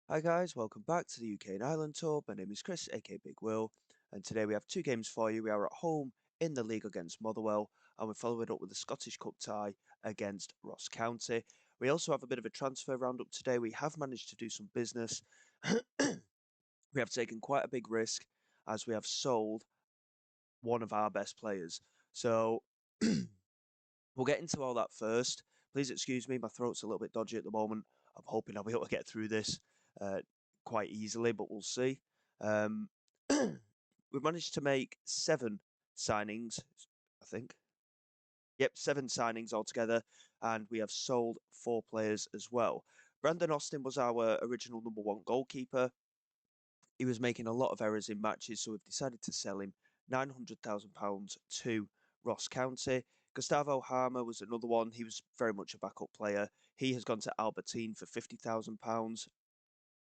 Hi guys, welcome back to the UK and Ireland tour. My name is Chris, aka Big Will, and today we have two games for you. We are at home in the league against Motherwell, and we're following up with the Scottish Cup tie against Ross County. We also have a bit of a transfer roundup today. We have managed to do some business. We have taken quite a big risk as we have sold one of our best players. So we'll get into all that first. Please excuse me, my throat's a little bit dodgy at the moment. I'm hoping I'll be able to get through this uh, quite easily, but we'll see. Um, we've managed to make 7 signings, I think. Yep, 7 signings altogether, and we have sold 4 players as well. Brandon Austin was our original number 1 goalkeeper. He was making a lot of errors in matches, so we've decided to sell him £900,000 to Ross County. Gustavo Harmer was another one. He was very much a backup player. He has gone to Albertine for £50,000.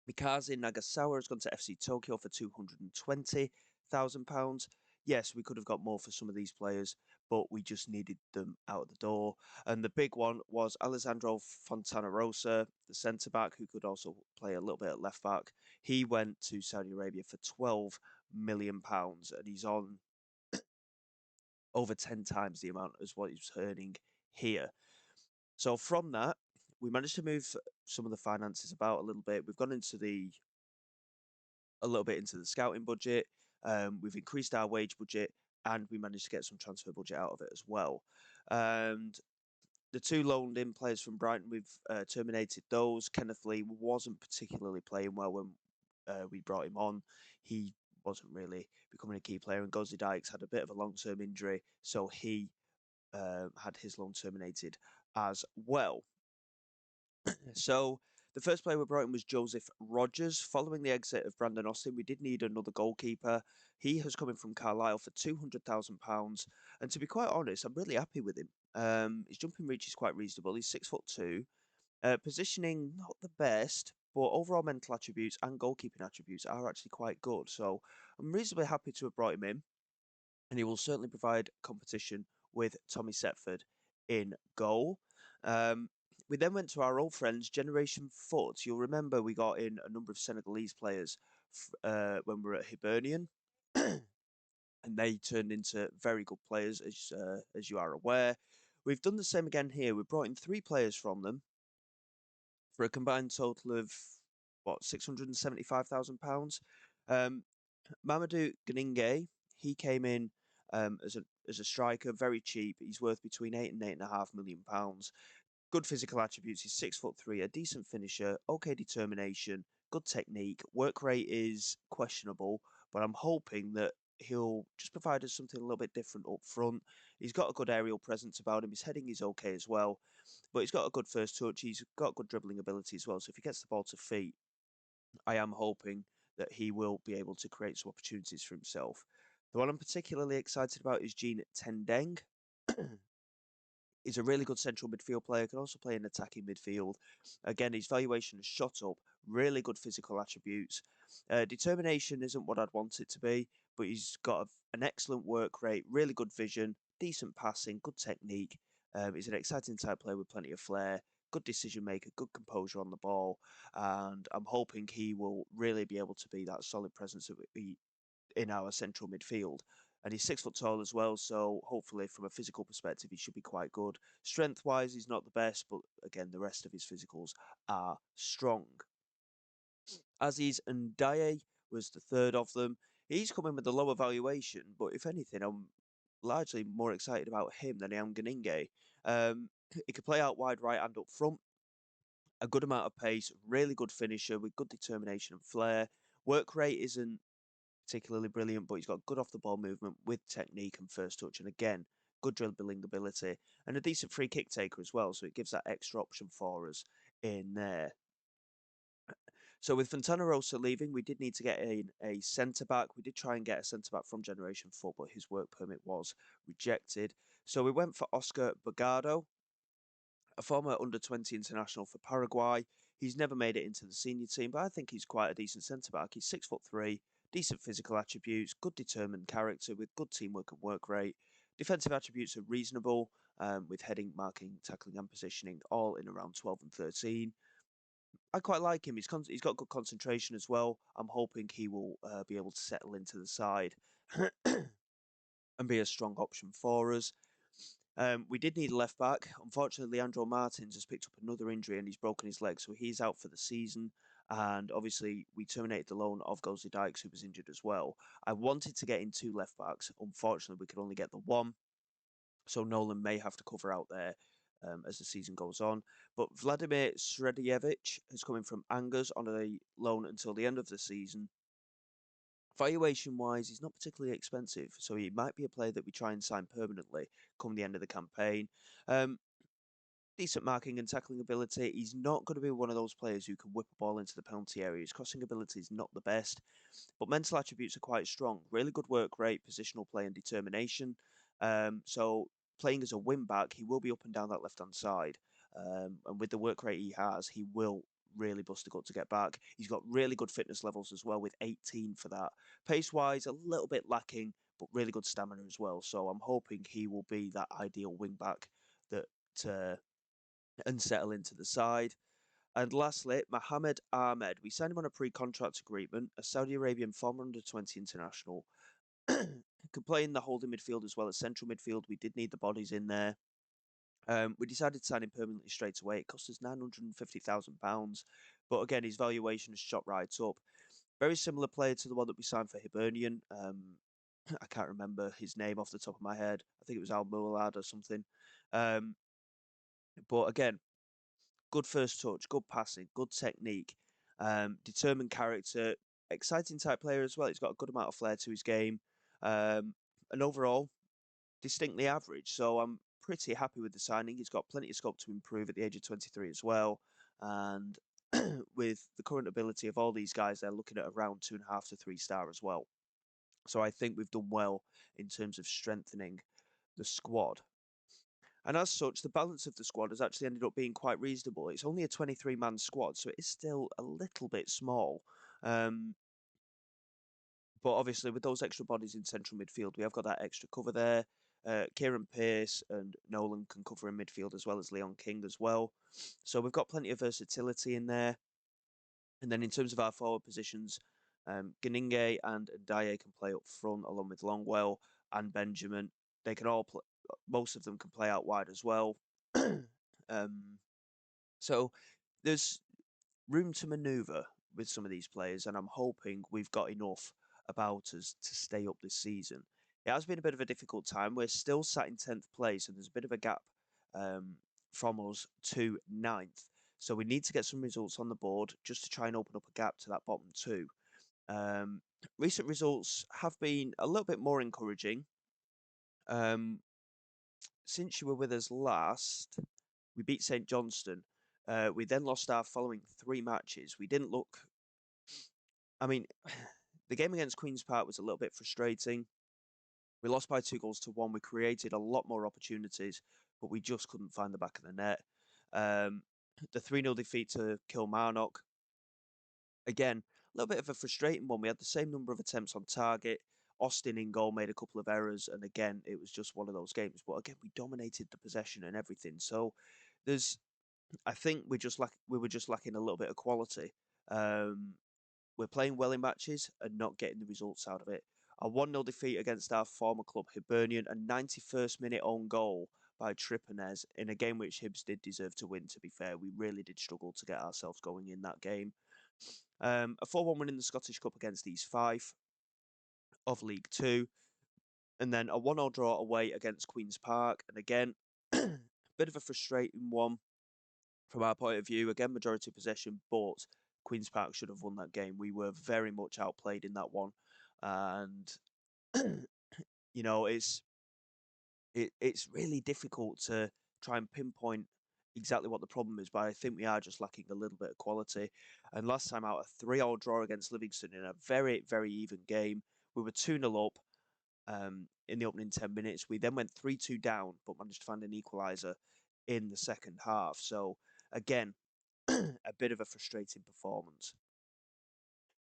Mikaze Nagasawa has gone to FC Tokyo for £220,000. Yes, we could have got more for some of these players, but we just needed them out of the door. And the big one was Alessandro Fontanarosa, the centre back, who could also play a little bit at left back. He went to Saudi Arabia for £12 million, and he's on over 10 times the amount as what he was earning here. So from that, we managed to move some of the finances about a little bit. We've gone into a little bit into the scouting budget. We've increased our wage budget, and we managed to get some transfer budget out of it as well. And the 2 loaned in players from Brighton, we've terminated those. Kenneth Lee wasn't particularly playing well when we brought him on. He wasn't really becoming a key player, and Gosly Dykes had a bit of a long-term injury, so he had his loan terminated as well. So the first player we brought in was Joseph Rogers. Following the exit of Brandon Austin, we did need another goalkeeper. He has come in from Carlisle for £200,000, and to be quite honest, I'm really happy with him. His jumping reach is quite reasonable. He's 6'2". Positioning not the best, but overall mental attributes and goalkeeping attributes are actually quite good. So I'm reasonably happy to have brought him in, and he will certainly provide competition with Tommy Setford in goal. Um, we then went to our old friends, Generation Foot. You'll remember we got in a number of Senegalese players when we were at Hibernian, and they turned into very good players, as you are aware. We've done the same again here. We brought in 3 players from them for a combined total of what, £675,000. Um, Mamadou Gningue, he came in as a striker, very cheap. He's worth between £8 and £8.5 million. Good physical attributes. He's 6'3", a decent finisher, okay determination, good technique. Work rate is questionable, but I'm hoping that he'll just provide us something a little bit different up front. He's got a good aerial presence about him. His heading is okay as well, but he's got a good first touch. He's got good dribbling ability as well. So if he gets the ball to feet, I am hoping that he will be able to create some opportunities for himself. The one I'm particularly excited about is Jean Tendeng. He's a really good central midfield player, can also play in attacking midfield. Again, his valuation has shot up, really good physical attributes. Determination isn't what I'd want it to be, but he's got an excellent work rate, really good vision, decent passing, good technique. He's an exciting type player with plenty of flair, good decision maker, good composure on the ball, and I'm hoping he will really be able to be that solid presence in our central midfield. And he's 6 foot tall as well, so hopefully, from a physical perspective, he should be quite good. Strength wise, he's not the best, but again, the rest of his physicals are strong. Aziz Ndiaye was the third of them. He's coming with a lower valuation, but if anything, I'm largely more excited about him than I am Ganinge. He could play out wide right and up front, a good amount of pace, really good finisher with good determination and flair. Work rate isn't particularly brilliant, but he's got good off the ball movement with technique and first touch, and again, good dribbling ability and a decent free kick taker as well. So it gives that extra option for us in there. So with Fontana Rosa leaving, we did need to get a centre back. We did try and get a centre back from Generation 4, but his work permit was rejected. So we went for Oscar Bagado, a former under-20 international for Paraguay. He's never made it into the senior team, but I think he's quite a decent centre-back. He's 6'3", decent physical attributes, good determined character with good teamwork and work rate. Defensive attributes are reasonable, with heading, marking, tackling and positioning all in around 12 and 13. I quite like him. He's got good concentration as well. I'm hoping he will be able to settle into the side and be a strong option for us. We did need a left back. Unfortunately, Leandro Martins has picked up another injury and he's broken his leg, so he's out for the season. And obviously, we terminated the loan of Gosley Dykes, who was injured as well. I wanted to get in two left backs. Unfortunately, we could only get the one, so Nolan may have to cover out there as the season goes on. But Vladimir Sredijevic has come in from Angers on a loan until the end of the season. Valuation wise, he's not particularly expensive, so he might be a player that we try and sign permanently come the end of the campaign. Um, Decent marking and tackling ability. He's not going to be one of those players who can whip a ball into the penalty area. His crossing ability is not the best, but mental attributes are quite strong. Really good work rate, positional play, and determination. So playing as a wing back, he will be up and down that left hand side. And with the work rate he has, he will really bust a gut to get back. He's got really good fitness levels as well, with 18 for that. Pace wise, a little bit lacking, but really good stamina as well. So I'm hoping he will be that ideal wing back that and settle into the side. And lastly, Mohamed Ahmed. We signed him on a pre-contract agreement, a Saudi Arabian former under-20 international. Could play in the holding midfield as well as central midfield. We did need the bodies in there. We decided to sign him permanently straight away. It cost us £950,000. But again, his valuation has shot right up. Very similar player to the one that we signed for Hibernian. I can't remember his name off the top of my head. I think it was Al Mulad or something. Um, but again, good first touch, good passing, good technique, determined character, exciting type player as well. He's got a good amount of flair to his game, and overall, distinctly average. So I'm pretty happy with the signing. He's got plenty of scope to improve at the age of 23 as well. And with the current ability of all these guys, they're looking at around 2.5 to 3 star as well. So I think we've done well in terms of strengthening the squad. And as such, the balance of the squad has actually ended up being quite reasonable. It's only a 23-man squad, so it is still a little bit small. Um, but obviously, with those extra bodies in central midfield, we have got that extra cover there. Kieran Pearce and Nolan can cover in midfield as well as Leon King as well. So we've got plenty of versatility in there. And then in terms of our forward positions, Ganinge and Ndaye can play up front along with Longwell and Benjamin. They can all play, most of them can play out wide as well. um, so there's room to manoeuvre with some of these players, and I'm hoping we've got enough about us to stay up this season. It has been a bit of a difficult time. We're still sat in 10th place, and there's a bit of a gap um, from us to ninth. So we need to get some results on the board just to try and open up a gap to that bottom two. Um, Recent results have been a little bit more encouraging. Um, since you were with us last, we beat St Johnston. We then lost our following three matches. We didn't look. I mean, the game against Queen's Park was a little bit frustrating. We lost by 2 goals to 1. We created a lot more opportunities, but we just couldn't find the back of the net. The 3-0 defeat to Kilmarnock, again, a little bit of a frustrating one. We had the same number of attempts on target. Austin in goal made a couple of errors, and again, it was just one of those games. But again, we dominated the possession and everything. So there's, I think we were just lacking a little bit of quality. Um, we're playing well in matches and not getting the results out of it. A 1-0 defeat against our former club Hibernian, a 91st minute own goal by Triponez in a game which Hibs did deserve to win, to be fair. We really did struggle to get ourselves going in that game. A 4-1 win in the Scottish Cup against East Fife of League Two, and then a 1-0 draw away against Queen's Park. And again, bit of a frustrating one from our point of view. Again, majority possession, but Queen's Park should have won that game. We were very much outplayed in that one, and you know it's really difficult to try and pinpoint exactly what the problem is, but I think we are just lacking a little bit of quality. And last time out, a 3-3 draw against Livingston in a very, very even game. We were 2-0 up in the opening 10 minutes. We then went 3-2 down, but managed to find an equaliser in the second half. So, again, a bit of a frustrating performance.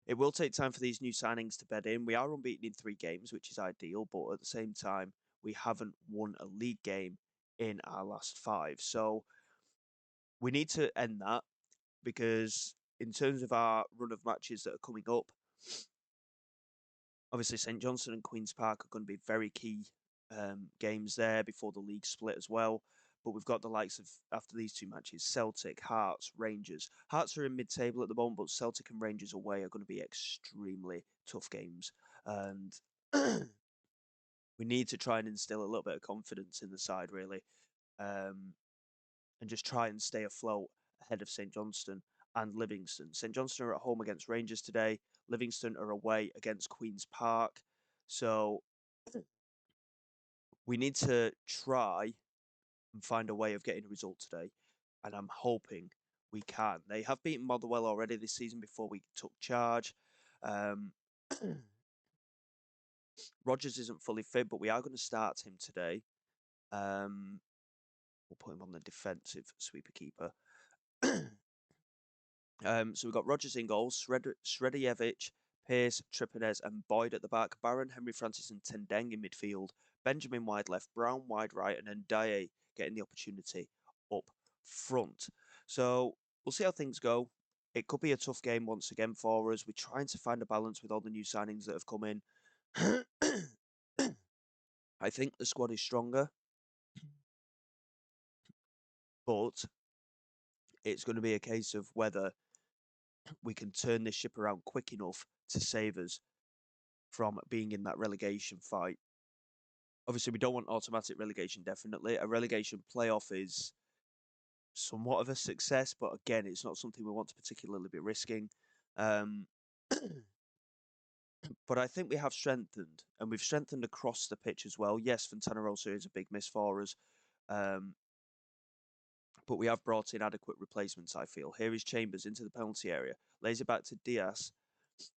It will take time for these new signings to bed in. We are unbeaten in 3 games, which is ideal, but at the same time, we haven't won a league game in our last 5. So we need to end that because in terms of our run of matches that are coming up, obviously St Johnstone and Queen's Park are going to be very key games there before the league split as well. But we've got the likes of, after these two matches, Celtic, Hearts, Rangers. Hearts are in mid-table at the moment, but Celtic and Rangers away are going to be extremely tough games. And we need to try and instill a little bit of confidence in the side, really, and just try and stay afloat ahead of St Johnstone and Livingston. St Johnstone are at home against Rangers today. Livingston are away against Queen's Park. So we need to try and find a way of getting a result today. And I'm hoping we can. They have beaten Motherwell already this season before we took charge. Rodgers isn't fully fit, but we are going to start him today. We'll put him on the defensive sweeper keeper. So we've got Rodgers in goal, Sredijevic, Pearce, Tripanez and Boyd at the back, Barron, Henry Francis and Tendeng in midfield, Benjamin wide left, Brown wide right, and then Ndaye getting the opportunity up front. So we'll see how things go. It could be a tough game once again for us. We're trying to find a balance with all the new signings that have come in. I think the squad is stronger, but it's going to be a case of whether we can turn this ship around quick enough to save us from being in that relegation fight. Obviously, we don't want automatic relegation, definitely. A relegation playoff is somewhat of a success, but again, it's not something we want to particularly be risking. But I think we have strengthened, and we've strengthened across the pitch as well. Yes, Fontana Rosa is a big miss for us, but we have brought in adequate replacements, I feel. Here is Chambers into the penalty area, lays it back to Diaz,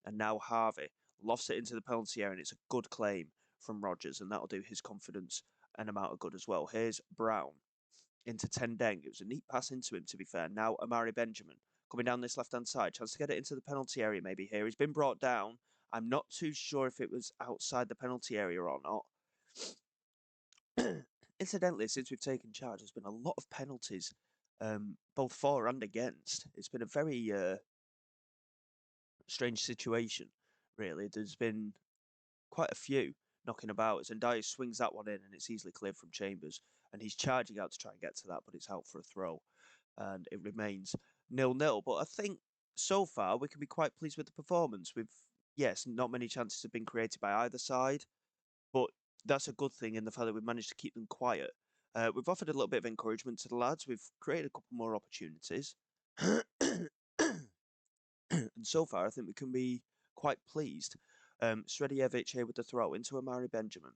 and now Harvey lofts it into the penalty area, and it's a good claim from Rodgers, and that'll do his confidence an amount of good as well. Here's Brown into Tendeng. It was a neat pass into him, to be fair. Now Amari Benjamin coming down this left-hand side. Chance to get it into the penalty area maybe here. He's been brought down. I'm not too sure if it was outside the penalty area or not. Incidentally, since we've taken charge, there's been a lot of penalties, both for and against. It's been a very strange situation, really. There's been quite a few knocking about as Ndiaye swings that one in and it's easily cleared from Chambers. And he's charging out to try and get to that, but it's out for a throw. And it remains 0-0. But I think so far we can be quite pleased with the performance. Yes, not many chances have been created by either side, but that's a good thing in the fact that we've managed to keep them quiet. We've offered a little bit of encouragement to the lads. We've created a couple more opportunities. And so far, I think we can be quite pleased. Sredijevic here with the throw into Amari Benjamin.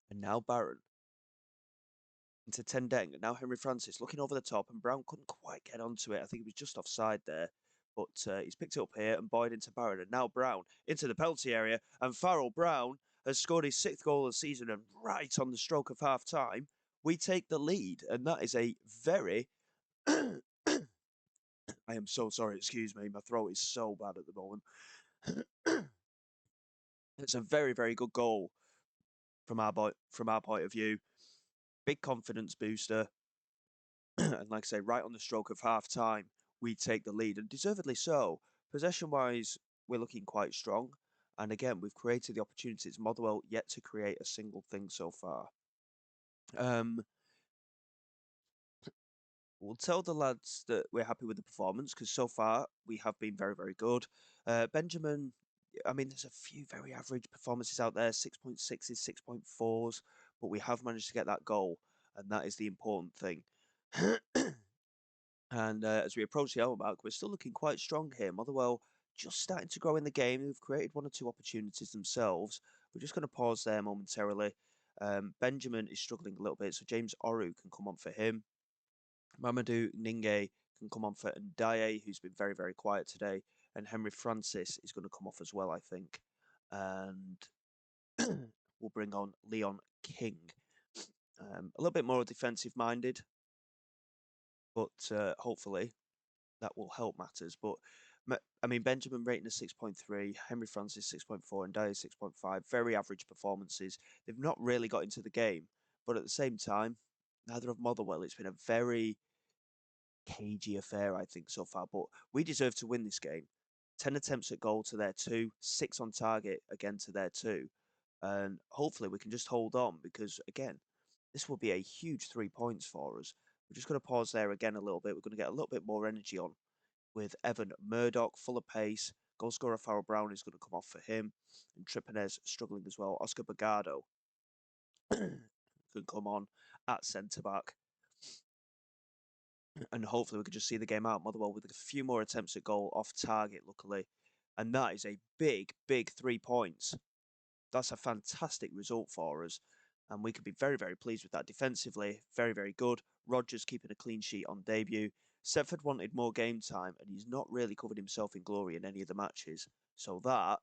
And now Barron. Into Tendeng. And now Henry Francis looking over the top. And Brown couldn't quite get onto it. I think he was just offside there. But he's picked it up here. And Boyd into Barron. And now Brown into the penalty area. And Farrell Brown has scored his 6th goal of the season. And right on the stroke of half-time, we take the lead. And that is a very... I am so sorry, excuse me. My throat is so bad at the moment. It's a very, very good goal from our point of view. Big confidence booster. And like I say, right on the stroke of half time, we take the lead, and deservedly so. Possession-wise, we're looking quite strong. And again, we've created the opportunities. Motherwell yet to create a single thing so far. We'll tell the lads that we're happy with the performance because so far we have been very, very good. Benjamin, I mean, there's a few very average performances out there, 6.6s, 6.4s, but we have managed to get that goal, and that is the important thing. And as we approach the hour mark, we're still looking quite strong here. Motherwell just starting to grow in the game. They've created 1 or 2 opportunities themselves. We're just going to pause there momentarily. Benjamin is struggling a little bit, so James Oru can come on for him. Mamadou Ninge can come on for Ndaye, who's been very, very quiet today. And Henry Francis is going to come off as well, I think. And we'll bring on Leon King. A little bit more defensive-minded, but hopefully that will help matters. But, I mean, Benjamin rating is 6.3, Henry Francis 6.4, and Ndaye 6.5. Very average performances. They've not really got into the game, but at the same time, neither of Motherwell. It's been a very cagey affair, I think, so far. But we deserve to win this game. 10 attempts at goal to their two, 6 on target again to their two. And hopefully we can just hold on because, again, this will be a huge 3 points for us. We're just going to pause there again a little bit. We're going to get a little bit more energy on with Evan Murdoch, full of pace. Goal scorer Farrell Brown is going to come off for him. And Tripanez struggling as well. Oscar Bagado can come on at centre back. And hopefully we could just see the game out. Motherwell with a few more attempts at goal off target, luckily. And that is a big, big 3 points. That's a fantastic result for us. And we could be very, very pleased with that. Defensively, very, very good. Rodgers keeping a clean sheet on debut. Setford wanted more game time, and he's not really covered himself in glory in any of the matches. So that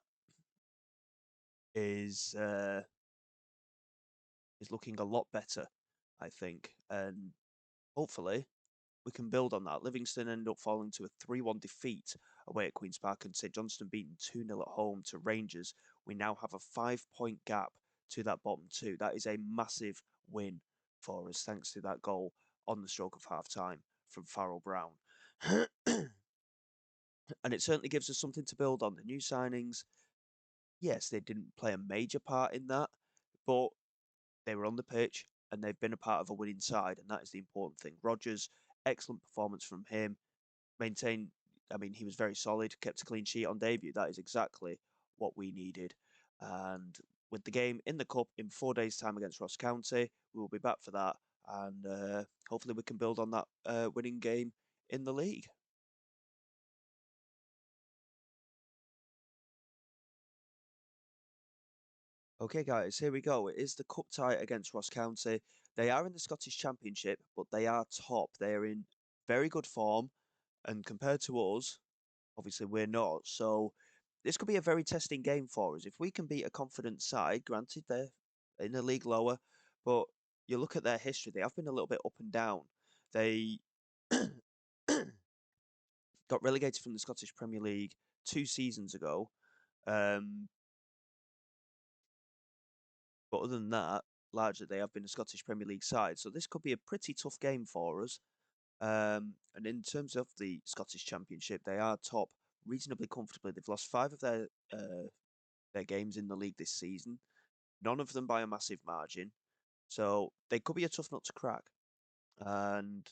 is looking a lot better, I think. And hopefully we can build on that. Livingston ended up falling to a 3-1 defeat away at Queen's Park and St Johnstone beaten 2-0 at home to Rangers. We now have a 5-point gap to that bottom two. That is a massive win for us, thanks to that goal on the stroke of half time from Farrell Brown. And it certainly gives us something to build on. The new signings, yes, they didn't play a major part in that, but they were on the pitch and they've been a part of a winning side, and that is the important thing. Rodgers, excellent performance from him. Maintained, I mean, he was very solid, kept a clean sheet on debut. That is exactly what we needed. And with the game in the Cup in 4 days' time against Ross County, we will be back for that. And hopefully we can build on that winning game in the league. Okay, guys, here we go. It is the cup tie against Ross County. They are in the Scottish Championship, but they are top. They are in very good form, and compared to us, obviously we're not. So this could be a very testing game for us. If we can beat a confident side, granted they're in the league lower, but you look at their history, they have been a little bit up and down. They got relegated from the Scottish Premier League 2 seasons ago. Um, But other than that, largely they have been a Scottish Premier League side. So this could be a pretty tough game for us. And in terms of the Scottish Championship, they are top reasonably comfortably. They've lost 5 of their games in the league this season, none of them by a massive margin. So they could be a tough nut to crack. And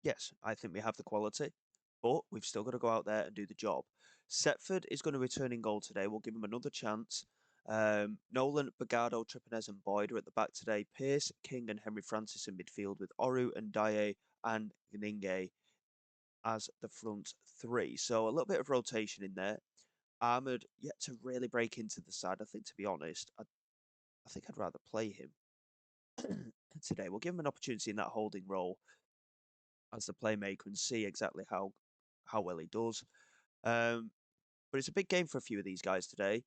yes, I think we have the quality, but we've still got to go out there and do the job. Setford is going to return in goal today. We'll give him another chance. Nolan, Bagado, Tripanez and Boyd are at the back today. Pearce, King and Henry Francis in midfield with Oru and Dye and Gninge as the front three. So a little bit of rotation in there. Ahmed yet to really break into the side. I think, to be honest, I think I'd rather play him today. We'll give him an opportunity in that holding role as the playmaker and see exactly how well he does. But it's a big game for a few of these guys today.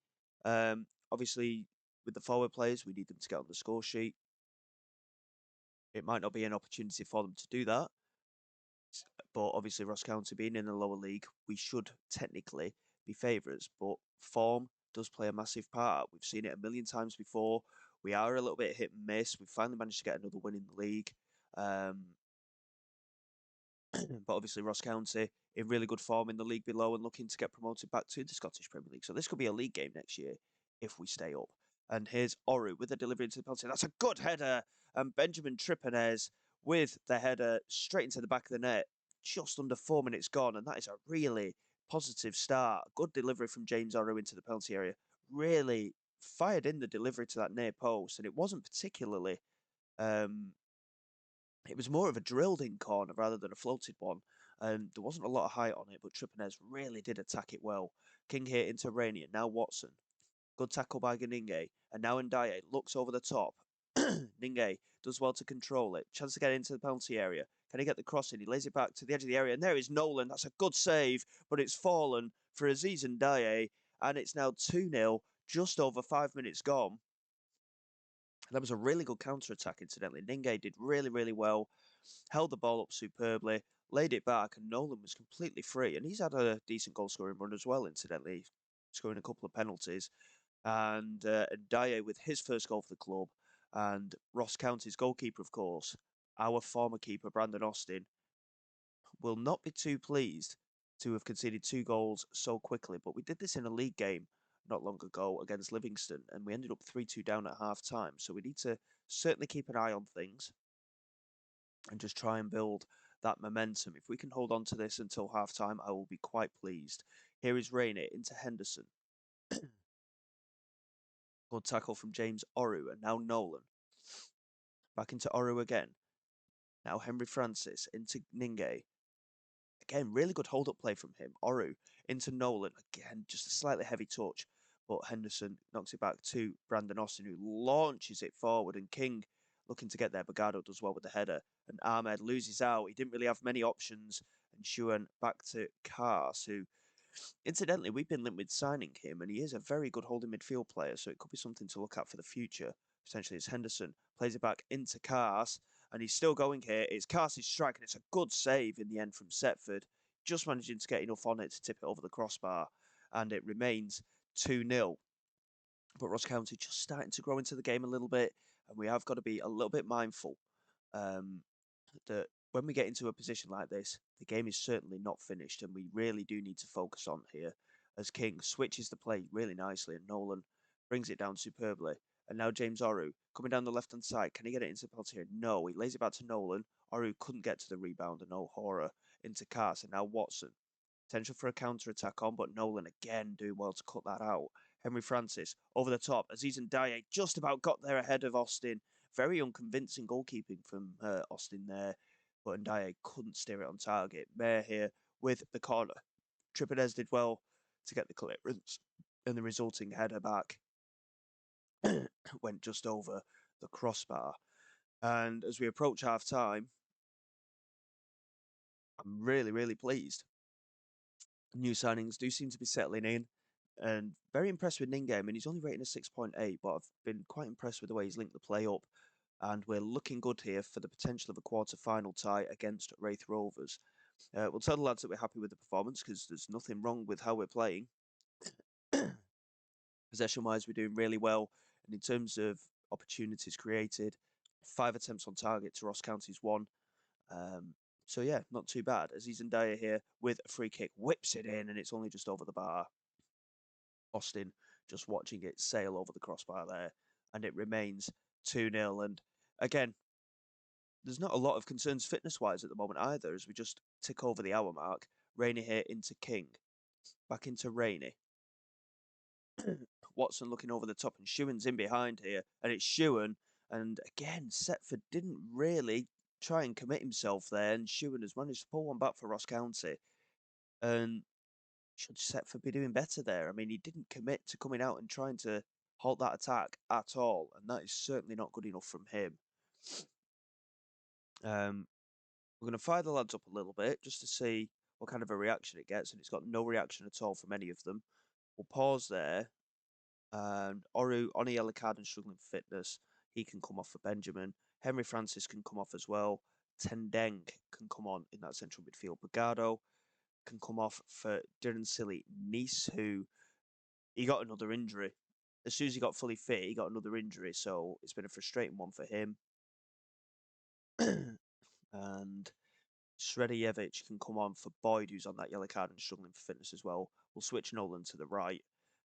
Obviously, with the forward players, we need them to get on the score sheet. It might not be an opportunity for them to do that. But obviously, Ross County being in the lower league, we should technically be favourites. But form does play a massive part. We've seen it a million times before. We are a little bit hit and miss. We've finally managed to get another win in the league. But obviously Ross County in really good form in the league below and looking to get promoted back to the Scottish Premier League. So this could be a league game next year if we stay up. And here's Oru with the delivery into the penalty. That's a good header. And Benjamin Tripanez with the header straight into the back of the net. Just under 4 minutes gone. And that is a really positive start. Good delivery from James Oru into the penalty area. Really fired in the delivery to that near post. And it wasn't particularly it was more of a drilled in corner rather than a floated one. And there wasn't a lot of height on it, but Tripanez really did attack it well. King here into Rainier, now Watson. Good tackle by Gninge. And now Ndiaye looks over the top. Ninge does well to control it. Chance to get into the penalty area. Can he get the cross in? He lays it back to the edge of the area. And there is Nolan. That's a good save, but it's fallen for Aziz Ndiaye. And it's now 2-0, just over 5 minutes gone. That was a really good counter-attack, incidentally. Ninge did really, really well, held the ball up superbly, laid it back, and Nolan was completely free. And he's had a decent goal-scoring run as well, incidentally, scoring a couple of penalties. And Dye with his first goal for the club, and Ross County's goalkeeper, of course, our former keeper, Brandon Austin, will not be too pleased to have conceded 2 goals so quickly. But we did this in a league game not long ago against Livingston, and we ended up 3-2 down at half time. So we need to certainly keep an eye on things and just try and build that momentum. If we can hold on to this until half time, I will be quite pleased. Here is Rainer into Henderson. Good tackle from James Oru, and now Nolan. Back into Oru again. Now Henry Francis into Ninge. Again, really good hold-up play from him. Oru into Nolan. Again, just a slightly heavy touch. But Henderson knocks it back to Brandon Austin, who launches it forward. And King looking to get there. Bagado does well with the header. And Ahmed loses out. He didn't really have many options. And Shuan back to Kars, who, incidentally, we've been linked with signing him. And he is a very good holding midfield player. So it could be something to look at for the future. Potentially, as Henderson plays it back into Kars. And he's still going here. It's Carse's strike, and it's a good save in the end from Setford. Just managing to get enough on it to tip it over the crossbar. And it remains 2-0. But Ross County just starting to grow into the game a little bit. And we have got to be a little bit mindful that when we get into a position like this, the game is certainly not finished. And we really do need to focus on here. As King switches the play really nicely, and Nolan brings it down superbly. And now James Oru coming down the left-hand side. Can he get it into the penalty here? No, he lays it back to Nolan. Oru couldn't get to the rebound, and O'Hara into Cars. And now Watson. Potential for a counter-attack on, but Nolan again doing well to cut that out. Henry Francis over the top. Aziz Ndiaye just about got there ahead of Austin. Very unconvincing goalkeeping from Austin there, but Ndiaye couldn't steer it on target. Mayer here with the corner. Trippier did well to get the clearance, and the resulting header back went just over the crossbar. And as we approach half time, I'm really, really pleased. New signings do seem to be settling in, and very impressed with Ninga. I mean, he's only rating a 6.8, but I've been quite impressed with the way he's linked the play up. And we're looking good here for the potential of a quarter-final tie against Wraith Rovers. We'll tell the lads that we're happy with the performance because there's nothing wrong with how we're playing. Possession-wise, we're doing really well. And in terms of opportunities created, 5 attempts on target to Ross County's 1. So yeah, not too bad. Aziz Ndiaye here with a free kick, whips it in, and it's only just over the bar. Austin just watching it sail over the crossbar there, and it remains 2-0. And again, there's not a lot of concerns fitness-wise at the moment either, as we just tick over the hour mark. Rainey here into King, back into Rainey. Watson looking over the top, and Shuan's in behind here, and it's Shuan. And again, Setford didn't really try and commit himself there, and Shuan has managed to pull one back for Ross County. And should Setford be doing better there? I mean, he didn't commit to coming out and trying to halt that attack at all, and that is certainly not good enough from him. We're going to fire the lads up a little bit just to see what kind of a reaction it gets, and it's got no reaction at all from any of them. We'll pause there. And Oru on a yellow card and struggling for fitness. He can come off for Benjamin. Henry Francis can come off as well. Tendeng can come on in that central midfield. Bagado can come off for Darren Silly Nice, who he got another injury. As soon as he got fully fit, he got another injury. So it's been a frustrating one for him. And Sredojevic can come on for Boyd, who's on that yellow card and struggling for fitness as well. We'll switch Nolan to the right.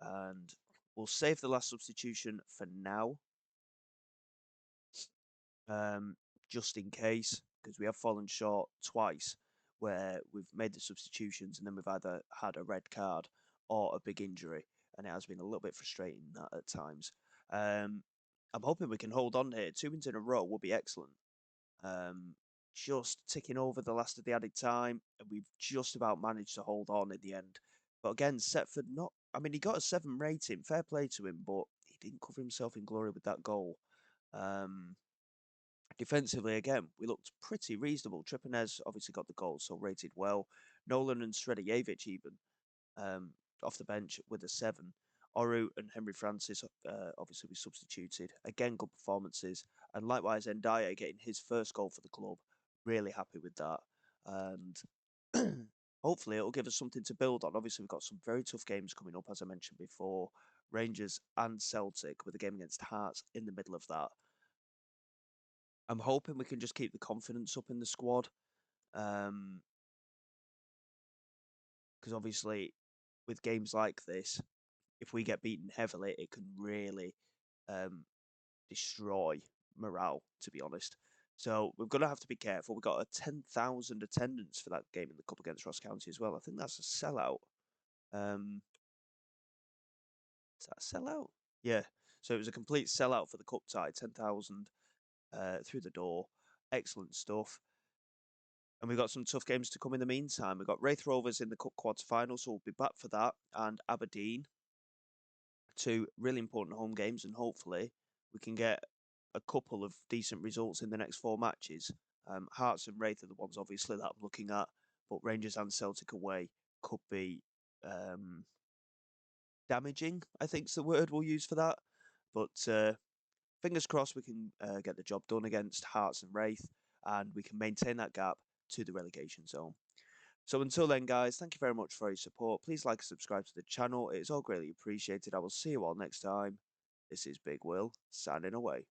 And we'll save the last substitution for now. Just in case, because we have fallen short twice where we've made the substitutions and then we've either had a red card or a big injury, and it has been a little bit frustrating that at times. I'm hoping we can hold on here. 2 wins in a row would be excellent. Just ticking over the last of the added time, and we've just about managed to hold on in the end. But again, Setford not... I mean, he got a 7 rating, fair play to him, but he didn't cover himself in glory with that goal. Defensively, again, we looked pretty reasonable. Trippier obviously got the goal, so rated well. Nolan and Sredojevic even off the bench with a 7. Oru and Henry Francis obviously we substituted. Again, good performances. And likewise, Ndiaye getting his first goal for the club. Really happy with that. And hopefully it'll give us something to build on. Obviously, we've got some very tough games coming up, as I mentioned before. Rangers and Celtic with a game against Hearts in the middle of that. I'm hoping we can just keep the confidence up in the squad. Because obviously, with games like this, if we get beaten heavily, it can really um, destroy morale, to be honest. So we're going to have to be careful. We got a 10,000 attendance for that game in the Cup against Ross County as well. I think that's a sellout. Is that a sellout? Yeah. So it was a complete sellout for the Cup tie, 10,000 through the door. Excellent stuff. And we've got some tough games to come in the meantime. We've got Wraith Rovers in the Cup quarter-final, so we'll be back for that. And Aberdeen, two really important home games, and hopefully we can get a couple of decent results in the next 4 matches. Hearts and Wraith are the ones, obviously, that I'm looking at, but Rangers and Celtic away could be damaging, I think is the word we'll use for that. But fingers crossed we can get the job done against Hearts and Wraith, and we can maintain that gap to the relegation zone. So until then, guys, thank you very much for your support. Please like and subscribe to the channel. It is all greatly appreciated. I will see you all next time. This is Big Will, signing away.